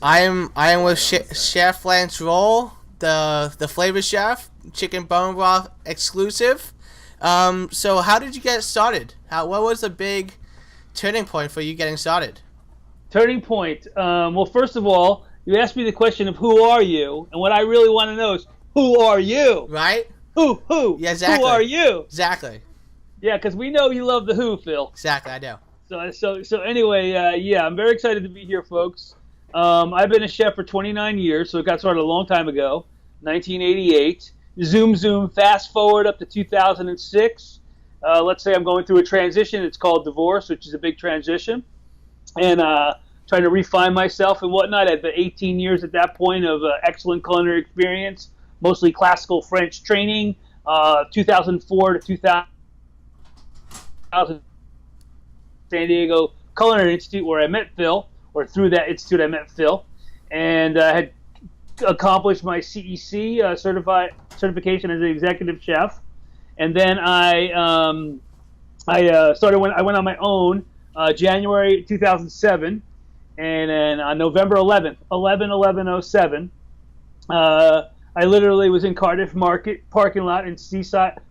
I am with Chef Lance Roll, the flavor chef, chicken bone broth exclusive. So how did you get started? What was the big turning point for you getting started? Turning point. Well, first of all, you asked me the question of who are you, and what I really want to know is who are you? Right? Who? Yeah, exactly. Who are you? Exactly. Yeah, because we know you love the Who, Phil. Exactly, I do. So anyway, yeah, I'm very excited to be here, folks. I've been a chef for 29 years, so it got started a long time ago, 1988. Zoom, fast forward up to 2006. Let's say I'm going through a transition. It's called divorce, which is a big transition, and trying to refine myself and whatnot. I had 18 years at that point of excellent culinary experience, mostly classical French training, 2004 to 2000. San Diego Culinary Institute, where I met Phil, or through that institute I met Phil, and had accomplished my CEC certification as an executive chef. And then I went on my own January 2007, and then on November 11th, 11/11/07, I literally was in Cardiff Market parking lot in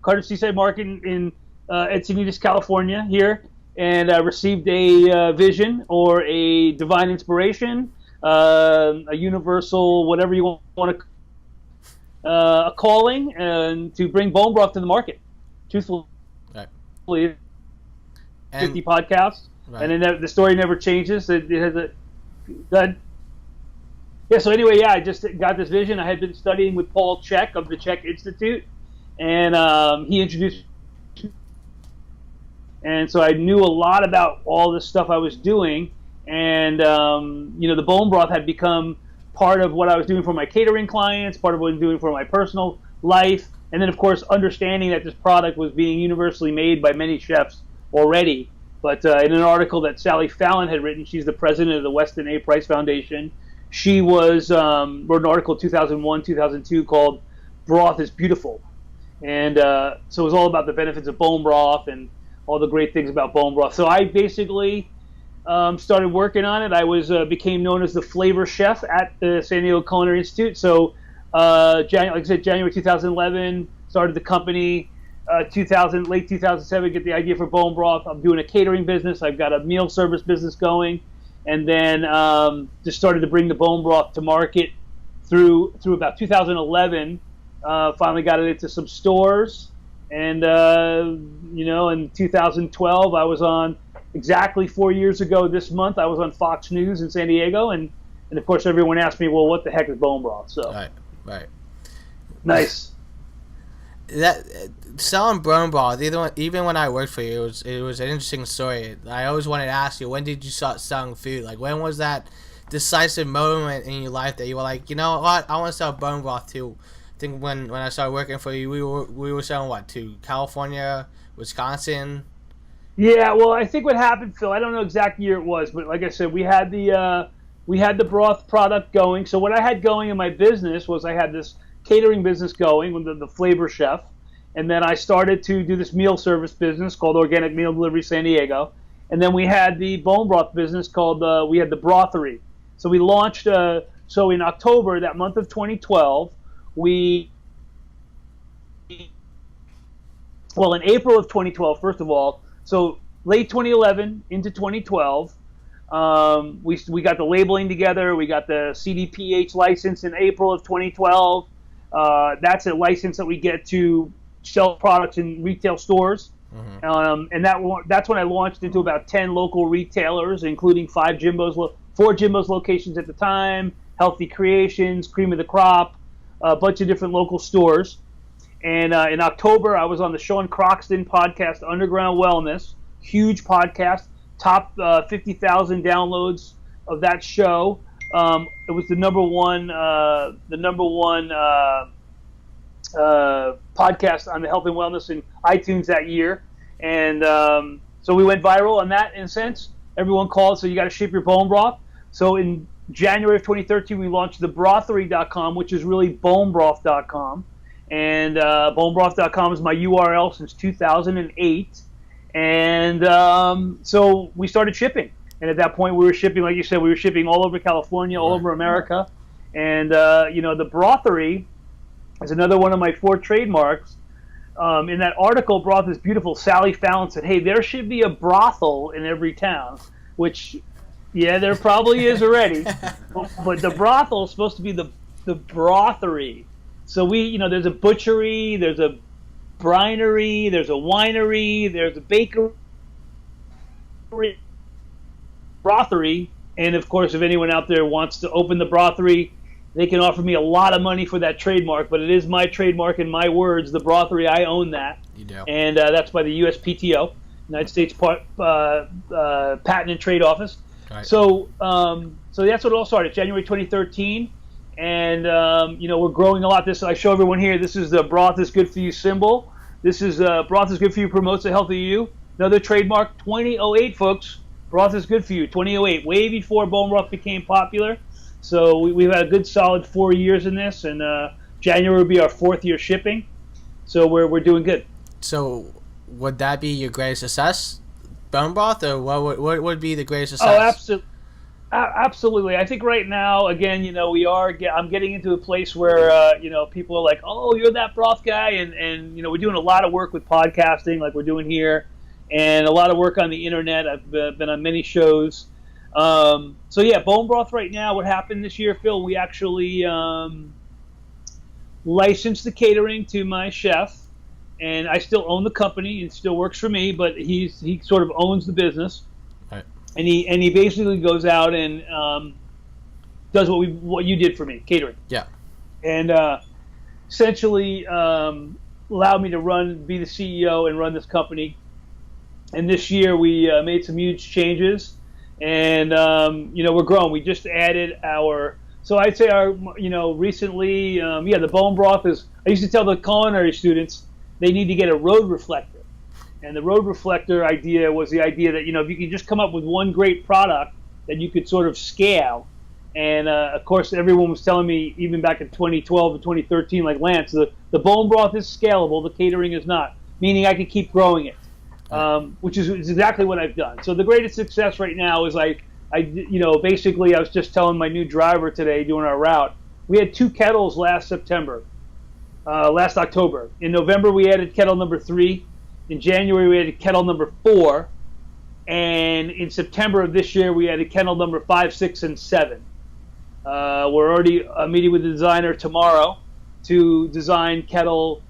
Cardiff Seaside Market in Encinitas, California, here, and received a vision or a divine inspiration, a universal, whatever you want to, a calling, and to bring bone broth to the market. Truthfully, right. 50 podcasts, right. And then the story never changes. It has a good. Yeah. So anyway, yeah, I just got this vision. I had been studying with Paul Chek of the Chek Institute, and he introduced. And so I knew a lot about all this stuff I was doing, and the bone broth had become part of what I was doing for my catering clients, part of what I was doing for my personal life, and then of course understanding that this product was being universally made by many chefs already. But in an article that Sally Fallon had written, she's the president of the Weston A. Price Foundation, she wrote an article 2001, 2002 called "Broth is Beautiful," and so it was all about the benefits of bone broth and all the great things about bone broth. So I basically started working on it. I became known as the flavor chef at the San Diego Culinary Institute. So like I said, January 2011, started the company. Late 2007, get the idea for bone broth. I'm doing a catering business. I've got a meal service business going, and then just started to bring the bone broth to market through about 2011. Finally got it into some stores. And, in 2012, I was on, exactly 4 years ago this month, I was on Fox News in San Diego. And of course, everyone asked me, well, what the heck is bone broth? So, Right. Nice. That selling bone broth, even when I worked for you, it was an interesting story. I always wanted to ask you, when did you start selling food? Like, when was that decisive moment in your life that you were like, you know what, I want to sell bone broth too? I think when I started working for you, we were selling what to California, Wisconsin. Yeah, well, I think what happened, Phil, I don't know exact year it was, but like I said, we had the broth product going. So what I had going in my business was I had this catering business going with the flavor chef, and then I started to do this meal service business called Organic Meal Delivery San Diego, and then we had the bone broth business called we had the Brothery. So we launched. So in October, that month of 2012. In April of 2012, first of all, so late 2011 into 2012, we got the labeling together. We got the CDPH license in April of 2012. That's a license that we get to sell products in retail stores. Mm-hmm. And that's when I launched into about 10 local retailers, including 4 Jimbo's locations at the time, Healthy Creations, Cream of the Crop, a bunch of different local stores. And in October, I was on the Sean Croxton podcast, Underground Wellness, huge podcast, top 50,000 downloads of that show. It was the number one podcast on the health and wellness in iTunes that year. And so we went viral on that in a sense. Everyone called, so you got to ship your bone broth. So in January of 2013, we launched the Brothery.com, which is really bonebroth.com. And bonebroth.com is my URL since 2008. And so we started shipping. And at that point, we were shipping, like you said, we were shipping all over California, all over America. And, the brothery is another one of my 4 trademarks. In that article, Broth is Beautiful, Sally Fallon said, hey, there should be a brothel in every town, which, yeah, there probably is already. But the brothel is supposed to be the brothery. So there's a butchery, there's a brinery, there's a winery, there's a bakery, brothery. And, of course, if anyone out there wants to open the brothery, they can offer me a lot of money for that trademark, but it is my trademark and my words. The brothery, I own that. You do. And that's by the USPTO, United States Patent and Trade Office. Right. So that's what it all started, January 2013. And, we're growing a lot. I show everyone here, this is the Broth is Good For You symbol. This is Broth is Good For You, promotes the health of you. Another trademark, 2008, folks. Broth is Good For You, 2008, way before bone broth became popular. So we've had a good solid 4 years in this, and January will be our 4th year shipping. So we're doing good. So would that be your greatest success, bone broth, or what would be the greatest success? Oh, absolutely. Absolutely. I think right now, again, I'm getting into a place where, people are like, oh, you're that broth guy. And we're doing a lot of work with podcasting like we're doing here, and a lot of work on the internet. I've been on many shows. Bone broth right now, what happened this year, Phil, we actually licensed the catering to my chef, and I still own the company. It still works for me, but he sort of owns the business. Right. And he basically goes out and does what you did for me, catering. Yeah. And essentially allowed me to be the CEO and run this company. And this year we made some huge changes, and we're growing. We just added recently, the bone broth is. I used to tell the culinary students they need to get a road reflector. And the road reflector idea was the idea that, if you could just come up with one great product that you could sort of scale. And, of course, everyone was telling me, even back in 2012 and 2013, like, Lance, the bone broth is scalable, the catering is not, meaning I could keep growing it, which is exactly what I've done. So the greatest success right now is basically I was just telling my new driver today doing our route, we had 2 kettles last October. In November, we added kettle number 3. In January, we added kettle number 4, and in September of this year, we added kettle number 5, 6, and 7. We're already meeting with the designer tomorrow to design kettle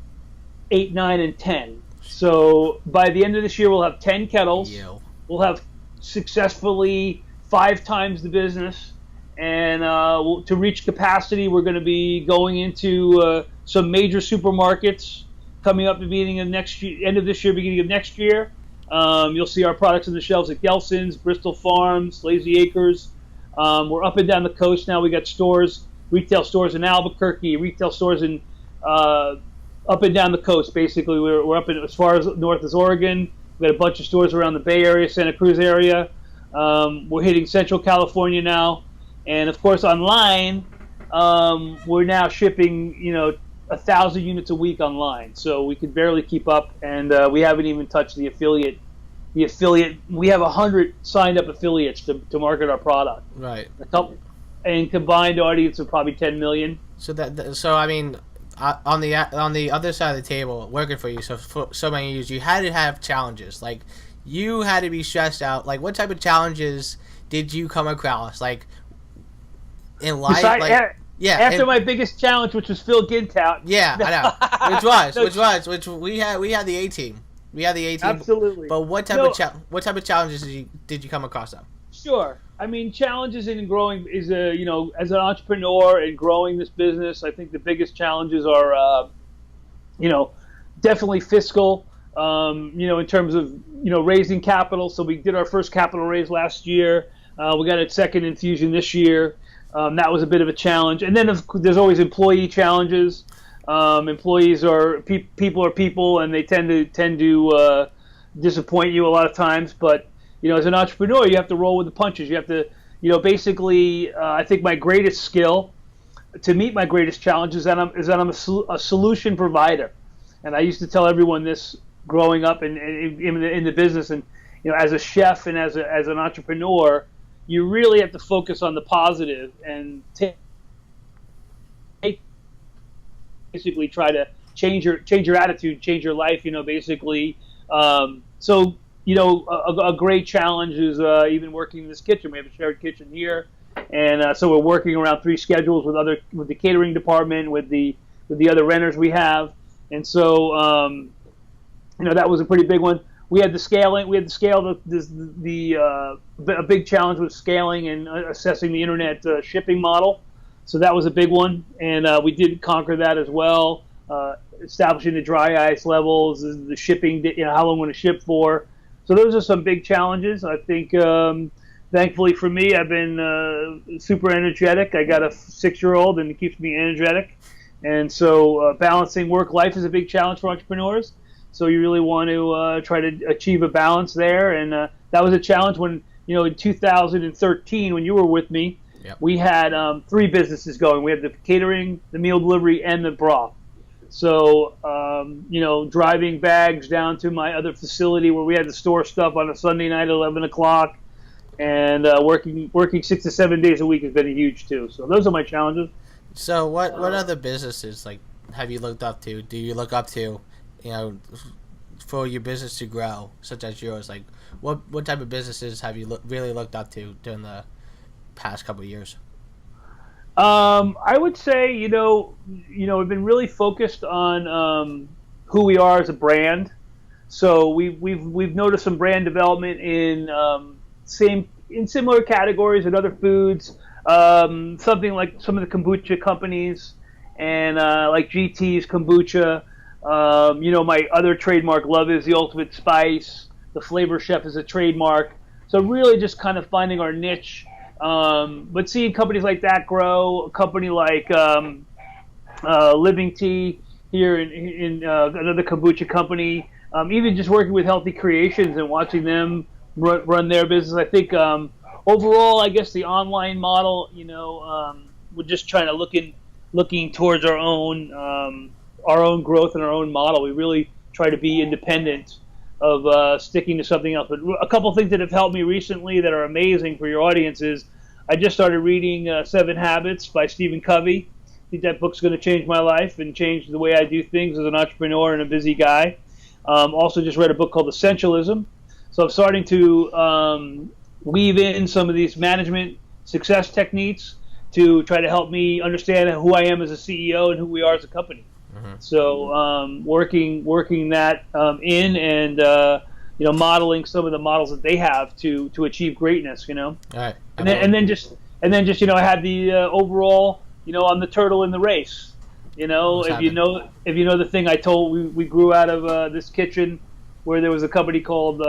8, 9, and 10. So by the end of this year, we'll have 10 kettles. Yo. We'll have successfully 5 times the business, and to reach capacity, we're going to be going into some major supermarkets. Coming up at the beginning of end of this year, beginning of next year, you'll see our products on the shelves at Gelson's, Bristol Farms, Lazy Acres. We're up and down the coast now. We got retail stores in Albuquerque, retail stores in up and down the coast. Basically, we're up as far as north as Oregon. We got a bunch of stores around the Bay Area, Santa Cruz area. We're hitting Central California now, and of course online, we're now shipping 1,000 units a week online, so we could barely keep up, and we haven't even touched the affiliate. We have 100 signed up affiliates to market our product. Right. And combined audience of probably 10 million. So I mean, on the other side of the table, working for you, for so many years, you had to have challenges. Like, you had to be stressed out. Like, what type of challenges did you come across? Like, in life, Yeah. After my biggest challenge, which was Phil Gintout. Yeah, I know. Which we had the A team. We had the A team. Absolutely. But what type of challenges did you come across though? Sure. I mean, challenges in growing is as an entrepreneur and growing this business, I think the biggest challenges are definitely fiscal. In terms of raising capital. So we did our first capital raise last year. We got a second infusion this year. That was a bit of a challenge, and then there's always employee challenges. Employees are people are people, and they tend to disappoint you a lot of times. But as an entrepreneur, you have to roll with the punches. You have to, basically. I think my greatest skill to meet my greatest challenge is that I'm a solution provider, and I used to tell everyone this growing up in the business, and as a chef and as an entrepreneur, you really have to focus on the positive and basically try to change your attitude, change your life. Basically. So a great challenge is even working in this kitchen. We have a shared kitchen here, and so we're working around 3 schedules with the catering department, with the other renters we have, and so that was a pretty big one. We had the scaling. We had to scale a big challenge was scaling and assessing the internet shipping model. So that was a big one, and we did conquer that as well. Establishing the dry ice levels, the shipping, how long we're going to ship for. So those are some big challenges. I think, thankfully for me, I've been super energetic. I got a 6-year-old, and it keeps me energetic. And so balancing work-life is a big challenge for entrepreneurs. So you really want to try to achieve a balance there. And that was a challenge when, in 2013, when you were with me, yep. We had 3 businesses going. We had the catering, the meal delivery, and the broth. So, driving bags down to my other facility where we had to store stuff on a Sunday night at 11 o'clock, and working 6 to 7 days a week has been huge too. So those are my challenges. So what other businesses have you looked up to? Do you look up to, for your business to grow, such as yours? Like what type of businesses have you really looked up to during the past couple of years? I would say, we've been really focused on who we are as a brand. So we've noticed some brand development in similar categories and other foods. Something like some of the kombucha companies, and like GT's kombucha. My other trademark, Love is the Ultimate Spice. The Flavor Chef is a trademark. So really just kind of finding our niche. But seeing companies like that grow, a company like Living Tea here in another kombucha company, even just working with Healthy Creations and watching them run their business. I think overall, I guess the online model, we're just trying to looking towards our own growth and our own model. We really try to be independent of sticking to something else. But a couple of things that have helped me recently that are amazing for your audience is I just started reading 7 Habits by Stephen Covey. I think that book's going to change my life and change the way I do things as an entrepreneur and a busy guy. Also just read a book called Essentialism. So I'm starting to weave in some of these management success techniques to try to help me understand who I am as a CEO and who we are as a company. Mm-hmm. So working that in and modeling some of the models that they have to achieve greatness. All right. And then just I had the overall I'm the turtle in the race. If you know the thing I told, we grew out of this kitchen where there was a company called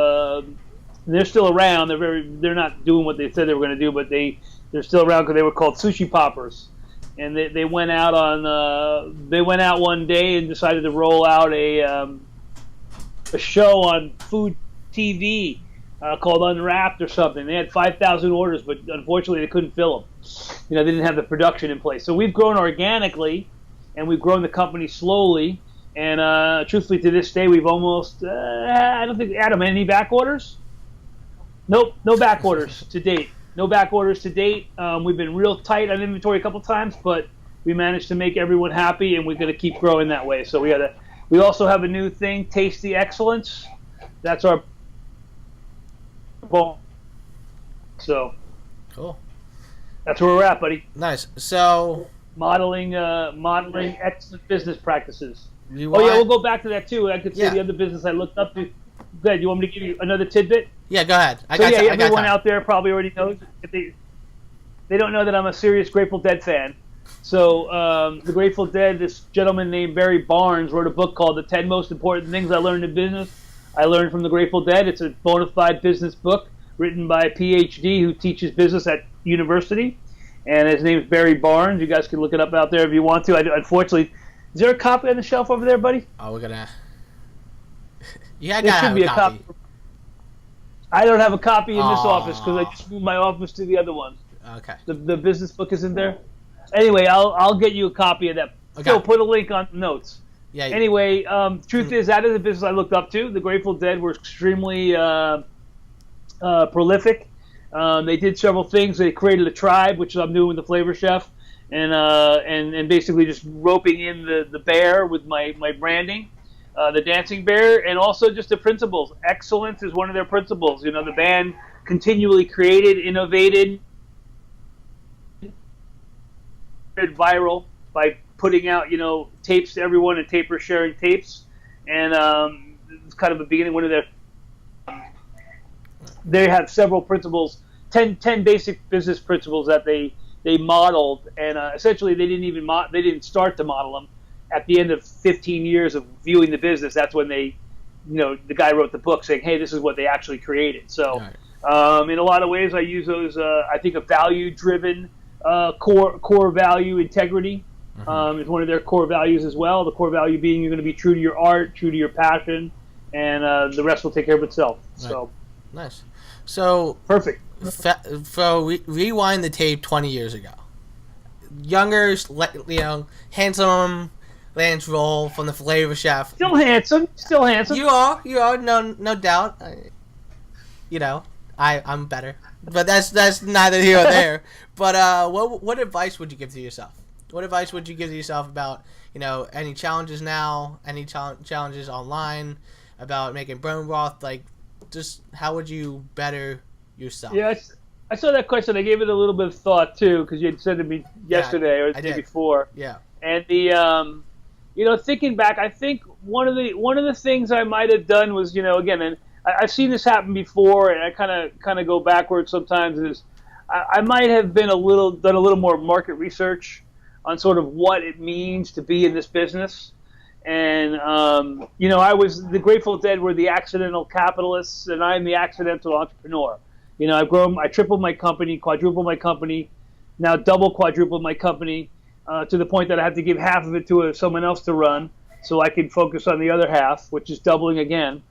they're still around. They're not doing what they said they were going to do, but they're still around because they were called Sushi Poppers. And they went out one day and decided to roll out a show on food TV called Unwrapped or something. They had 5,000 orders, but unfortunately they couldn't fill them. They didn't have the production in place. So we've grown organically, and we've grown the company slowly. And truthfully, to this day, we've almost I don't think, Adam, any back orders? Nope, no back orders to date. No back orders to date. We've been real tight on inventory a couple times, but we managed to make everyone happy, and we're going to keep growing that way. So we also have a new thing, Tasty Excellence. That's our goal. So cool. That's where we're at, buddy. Nice. So modeling excellent business practices. We'll go back to that too. I could say the other business I looked up to. Good. You want me to give you another tidbit? Yeah, go ahead. Everyone out there probably already knows. If they don't know that I'm a serious Grateful Dead fan. So the Grateful Dead, this gentleman named Barry Barnes wrote a book called The 10 Most Important Things I Learned in Business. I learned from the Grateful Dead. It's a bona fide business book written by a PhD who teaches business at university. And his name is Barry Barnes. You guys can look it up out there if you want to. Unfortunately, is there a copy on the shelf over there, buddy? Oh, we're going to... Yeah, I there gotta should be a copy. I don't have a copy in this office because I just moved my office to the other one. Okay. The business book isn't there. Anyway, I'll get you a copy of that. Okay. So put a link on the notes. Yeah. Anyway, truth is, that is a business I looked up to. The Grateful Dead were extremely prolific. They did several things. They created a tribe, which I'm doing with the Flavor Chef, and basically just roping in the bear with my branding, the dancing bear, and also just the principles. Excellence is one of their principles. You know, the band continually created, innovated, viral by putting out, you know, tapes to everyone and tapers sharing tapes, and it's kind of a beginning. One of their they have several principles, 10 basic business principles that they modeled, and essentially they didn't start to model them. At the end of 15 years of viewing the business, that's when they, you know, the guy wrote the book saying, hey, this is what they actually created. So in a lot of ways I use those, I think a value-driven core value, integrity, is one of their core values as well. The core value being you're going to be true to your art, true to your passion, and the rest will take care of itself. Right. So nice. So perfect. Rewind the tape 20 years ago. Younger, you know, handsome Lance Roll from the Flavor Chef. Still handsome. You are, no doubt. You know, I'm better, but that's neither here or there. But what advice would you give to yourself? What advice would you give to yourself about, you know, any challenges now, any challenges online, about making bone broth? Like, just how would you better yourself? Yeah, I saw that question. I gave it a little bit of thought too, because you had said to me yesterday or the day before. Yeah. And the you know, thinking back, I think one of the things I might have done was, you know, again, and I've seen this happen before, and I kind of go backwards sometimes. Is I might have done a little more market research on sort of what it means to be in this business. And you know, the Grateful Dead were the accidental capitalists, and I'm the accidental entrepreneur. You know, I tripled my company, quadrupled my company, now double quadrupled my company, to the point that I have to give half of it to someone else to run, so I can focus on the other half, which is doubling again.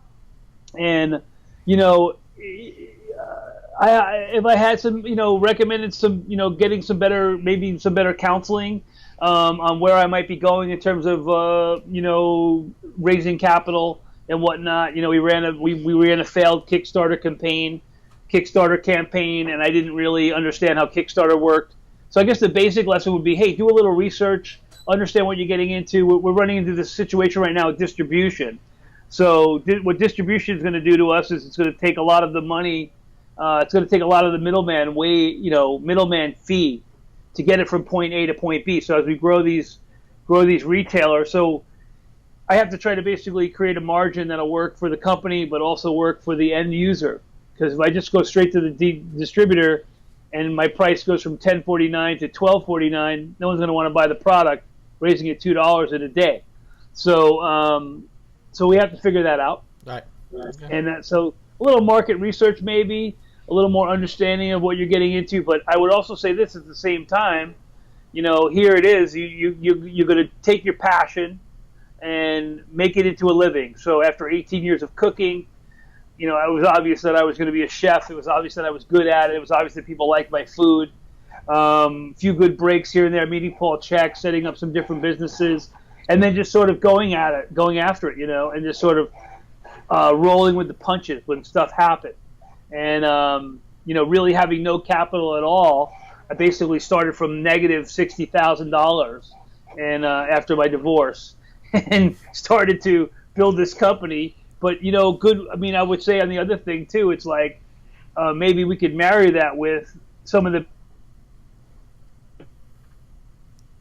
And you know, if I had some, you know, recommended some, you know, getting some better counseling on where I might be going in terms of you know, raising capital and whatnot. You know, we ran a failed Kickstarter campaign, and I didn't really understand how Kickstarter worked. So I guess the basic lesson would be, hey, do a little research, understand what you're getting into. We're running into this situation right now with distribution. So what distribution is going to do to us is it's going to take a lot of the money. It's going to take a lot of the middleman fee to get it from point A to point B. So as we grow these retailers, so I have to try to basically create a margin that'll work for the company, but also work for the end user. Because if I just go straight to the distributor and my price goes from $10.49 to $12.49, no one's going to want to buy the product, raising it $2 in a day. So so we have to figure that out. Right. Okay. And so a little market research maybe, a little more understanding of what you're getting into. But I would also say this at the same time, you know, here it is. You're going to take your passion and make it into a living. So after 18 years of cooking, you know, it was obvious that I was going to be a chef. It was obvious that I was good at it. It was obvious that people liked my food. Few good breaks here and there, meeting Paul Check, setting up some different businesses, and then just sort of going after it, you know, and just sort of rolling with the punches when stuff happened. And, you know, really having no capital at all, I basically started from negative $60,000 and after my divorce and started to build this company. But, you know, I would say on the other thing, too, it's like maybe we could marry that with some of the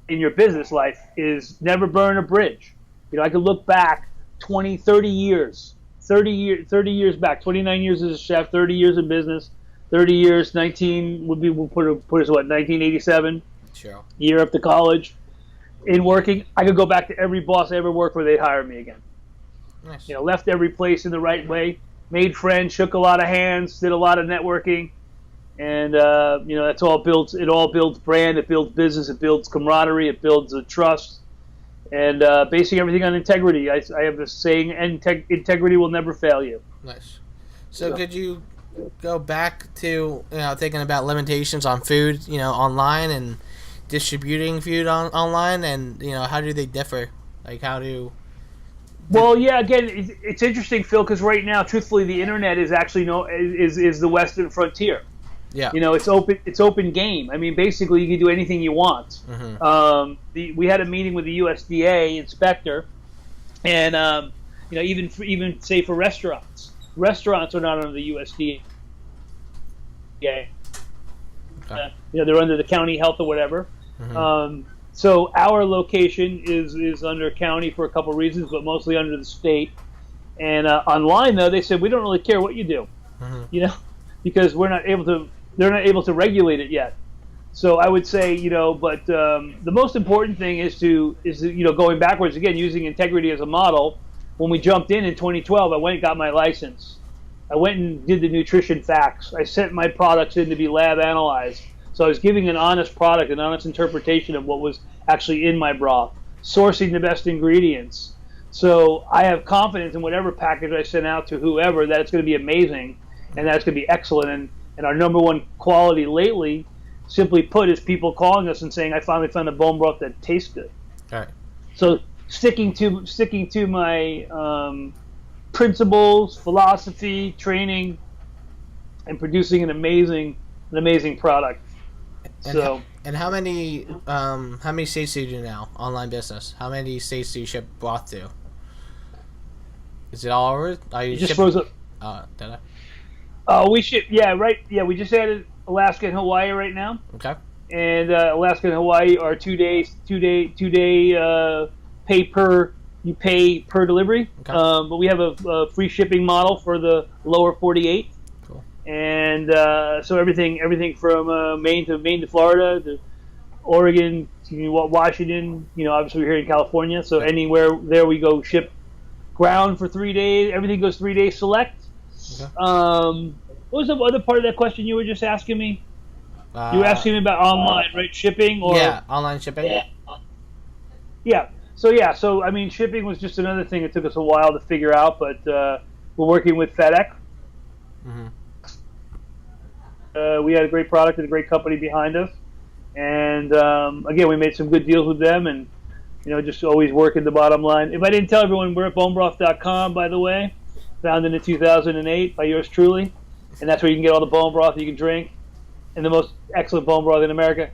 in your business life is never burn a bridge. You know, I could look back 20, 30 years back, 29 years as a chef, 30 years in business, 30 years, 19 would be, we'll put us what, 1987, sure, year up to college. In working, I could go back to every boss I ever worked for, they'd hire me again. Nice. You know, left every place in the right way, made friends, shook a lot of hands, did a lot of networking, and you know, it all builds brand, it builds business, it builds camaraderie, it builds trust, and basing everything on integrity. I have a saying, integrity will never fail you. Nice. So could you go back to, you know, thinking about limitations on food, you know, online and distributing food online, and, you know, how do they differ? Like, how do Well, yeah. Again, it's interesting, Phil, because right now, truthfully, the internet is actually is the Western frontier. Yeah. You know, it's open game. I mean, basically, you can do anything you want. Mm-hmm. We had a meeting with the USDA inspector, and you know, even say for restaurants are not under the USDA. Okay. You know, they're under the county health or whatever. Mm-hmm. So our location is under county for a couple of reasons, but mostly under the state. And online, though, they said we don't really care what you do, Mm-hmm. you know, because they're not able to regulate it yet. So I would say, you know, but the most important thing is you know, going backwards again, using integrity as a model. When we jumped in 2012, I went and got my license. I went and did the nutrition facts. I sent my products in to be lab analyzed. So I was giving an honest product, an honest interpretation of what was actually in my broth, sourcing the best ingredients. So I have confidence in whatever package I send out to whoever that it's going to be amazing and that it's going to be excellent. And our number one quality lately, simply put, is people calling us and saying, I finally found a bone broth that tastes good. All right. So sticking to my principles, philosophy, training, and producing an amazing product. And So and how many states do you do now? Online business. How many states do you ship broth to? Is it all over? Are you it just ship? froze up. Did I? We ship, yeah, right, yeah. We just added Alaska and Hawaii right now, Okay. and Alaska and Hawaii are 2 days, two day pay per delivery. Okay. But we have a free shipping model for the lower 48. Cool. And so everything from Maine to Florida to Oregon to Washington, you know, obviously we're here in California, so anywhere there we go ship ground for 3 days. Everything goes 3 days select. Okay. What was the other part of that question you were just asking me? You were asking me about online, right? Shipping or yeah, online shipping. Yeah. So I mean, shipping was just another thing that took us a while to figure out, but we're working with FedEx. Mm-hmm. We had a great product and a great company behind us, and again, we made some good deals with them, and you know, just always working the bottom line. If I didn't tell everyone, we're at bonebroth.com, by the way, founded in 2008 by yours truly, and that's where you can get all the bone broth you can drink, and the most excellent bone broth in America.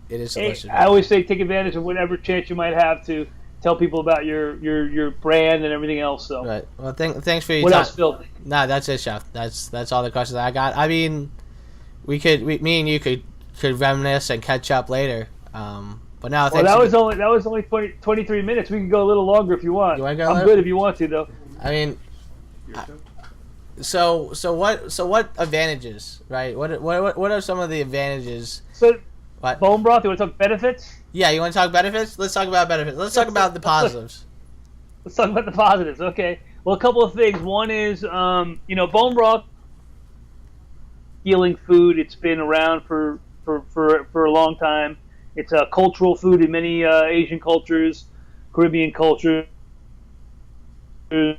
It is delicious. I always say take advantage of whatever chance you might have to tell people about your brand and everything else. So Right. Well, thanks for your what time. else, Phil? Nah, that's it, Chef. That's all the questions I got. I mean, me and you could reminisce and catch up later. But now, Well, that was only 23 minutes. We can go a little longer if you want. You wanna go I'm longer? good if you want to, though. I mean, so what advantages, right? What are some of the advantages? So, What? bone broth. You want to talk benefits? Yeah, you want to talk benefits? Let's talk about benefits. Let's talk about the positives. Let's talk about the positives. Okay. Well, a couple of things. One is, you know, bone broth, healing food. It's been around for a long time. It's a cultural food in many Asian cultures, Caribbean culture. The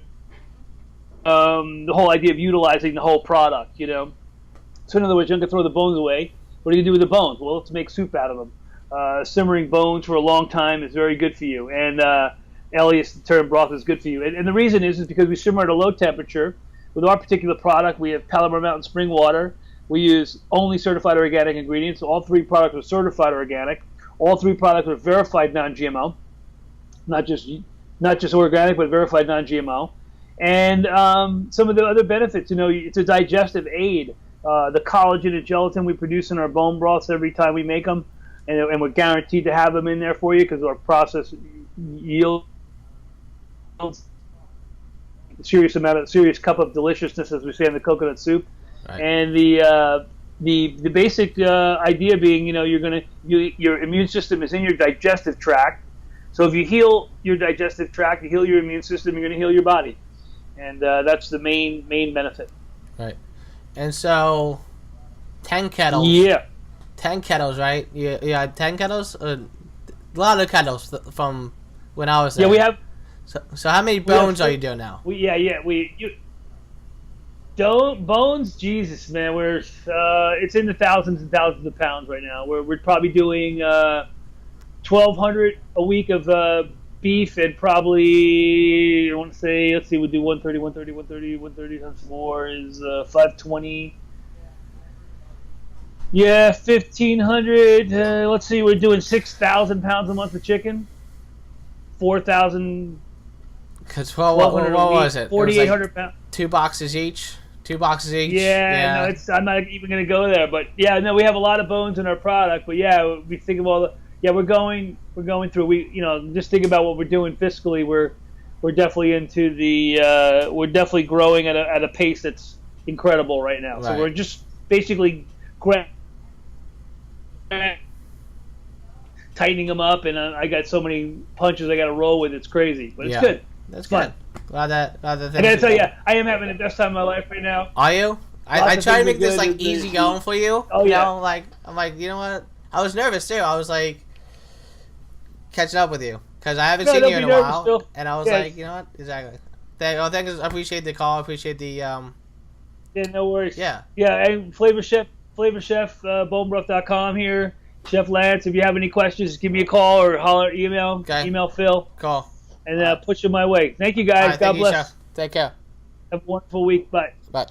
whole idea of utilizing the whole product, you know. So in other words, you're not going to throw the bones away. What do you do with the bones? Well, let's make soup out of them. Simmering bones for a long time is very good for you. And Elias, the term broth is good for you. And the reason is because we simmer at a low temperature. With our particular product, we have Palomar Mountain spring water. We use only certified organic ingredients. So all three products are certified organic. All three products are verified non-GMO. Not just organic, but verified non-GMO. And some of the other benefits, you know, it's a digestive aid. The collagen and gelatin we produce in our bone broths every time we make them, and we're guaranteed to have them in there for you because our process yields a serious cup of deliciousness, as we say in the coconut soup. Right. And the basic idea being, you know, your immune system is in your digestive tract. So if you heal your digestive tract, you heal your immune system, you're going to heal your body, and that's the main benefit. Right. And so, 10 kettles. Yeah. 10 kettles, right? Yeah, 10 kettles? A lot of kettles from when I was there. Yeah, we have. So how many bones are you doing now? Bones, Jesus, man, it's in the thousands and thousands of pounds right now. We're probably doing 1,200 a week of beef at probably, I want to say, let's see, we'll do 130 times 4 is 520. Yeah, 1,500. Let's see, we're doing 6,000 pounds a month of chicken. 4,000. Because what was it? 4,800 pounds. 2 boxes each. 2 boxes each. Yeah, no, I'm not even going to go there. But yeah, no, we have a lot of bones in our product. But yeah, we think of all the. Yeah, we're going through. Just think about what we're doing fiscally. We're definitely into the. We're definitely growing at a pace that's incredible right now. Right. So we're just basically tightening them up, and I got so many punches I got to roll with. It's crazy, but it's good. That's fun. Glad that I gotta tell you, I am having the best time of my life right now. Are you? I try to make this like easy going for you. Oh yeah. I'm like, you know what? I was nervous too. I was like catching up with you because I haven't seen you in a while, still. And I was like, you know what? Exactly. Thanks. I appreciate the call. I appreciate the. Yeah, no worries. Yeah. Yeah, and Flavor Chef, bonebroth.com here. Chef Lance, if you have any questions, give me a call or holler, email Phil. Call. And push them my way. Thank you, guys. God bless. Chef. Take care. Have a wonderful week. Bye. Bye.